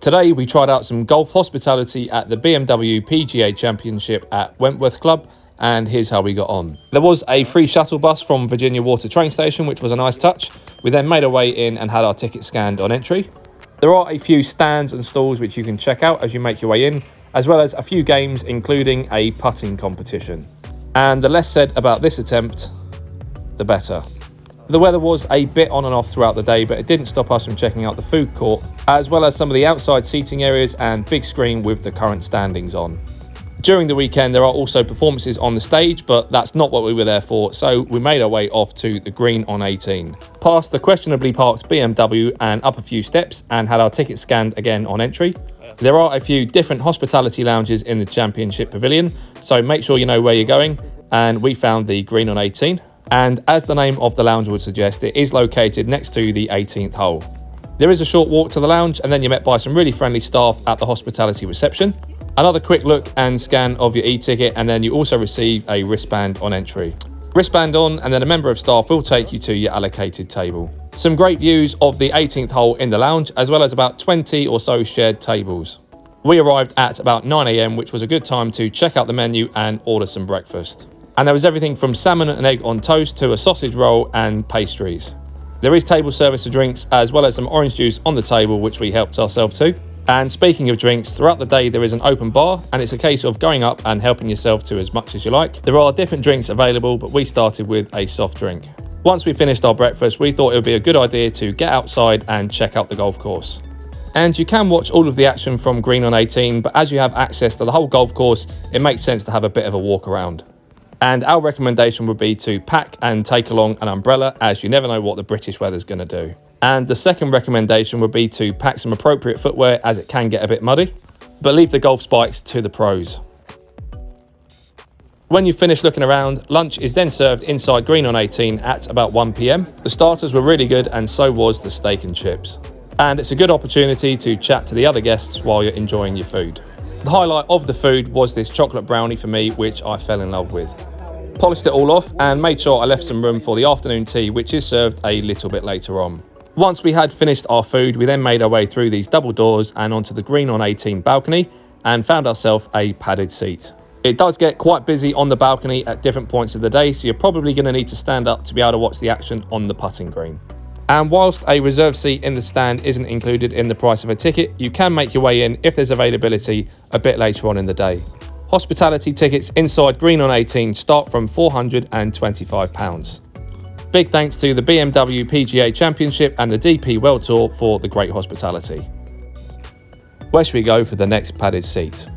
Today we tried out some golf hospitality at the BMW PGA Championship at Wentworth Club, and here's how we got on. There was a free shuttle bus from Virginia Water train station, which was a nice touch. We then made our way in and had our ticket scanned on entry. There are a few stands and stalls which you can check out as you make your way in, as well as a few games including a putting competition. And the less said about this attempt, the better. The weather was a bit on and off throughout the day, but it didn't stop us from checking out the food court, as well as some of the outside seating areas and big screen with the current standings on. During the weekend, there are also performances on the stage, but that's not what we were there for, so we made our way off to the green on 18. Past the questionably parked BMW and up a few steps and had our ticket scanned again on entry. There are a few different hospitality lounges in the Championship Pavilion, so make sure you know where you're going, and we found the green on 18. And as the name of the lounge would suggest, it is located next to the 18th hole. There is a short walk to the lounge, and then you're met by some really friendly staff at the hospitality reception. Another quick look and scan of your e-ticket, and then you also receive a wristband on entry. Wristband on, and then a member of staff will take you to your allocated table. Some great views of the 18th hole in the lounge, as well as about 20 or so shared tables. We arrived at about 9 AM, which was a good time to check out the menu and order some breakfast. And there was everything from salmon and egg on toast to a sausage roll and pastries. There is table service for drinks, as well as some orange juice on the table, which we helped ourselves to. And speaking of drinks, throughout the day there is an open bar, and it's a case of going up and helping yourself to as much as you like. There are different drinks available, but we started with a soft drink. Once we finished our breakfast, we thought it would be a good idea to get outside and check out the golf course. And you can watch all of the action from green on 18, but as you have access to the whole golf course, it makes sense to have a bit of a walk around. And our recommendation would be to pack and take along an umbrella, as you never know what the British weather's going to do. And the second recommendation would be to pack some appropriate footwear, as it can get a bit muddy, but leave the golf spikes to the pros. When you finish looking around, lunch is then served inside green on 18 at about 1 PM. The starters were really good, and so was the steak and chips. And it's a good opportunity to chat to the other guests while you're enjoying your food. The highlight of the food was this chocolate brownie for me, which I fell in love with. Polished it all off and made sure I left some room for the afternoon tea, which is served a little bit later on. Once we had finished our food, we then made our way through these double doors and onto the green on 18 balcony and found ourselves a padded seat. It does get quite busy on the balcony at different points of the day, so you're probably going to need to stand up to be able to watch the action on the putting green. And whilst a reserve seat in the stand isn't included in the price of a ticket, you can make your way in if there's availability a bit later on in the day. Hospitality tickets inside green on 18 start from £425. Big thanks to the BMW PGA Championship and the DP World Tour for the great hospitality. Where should we go for the next padded seat?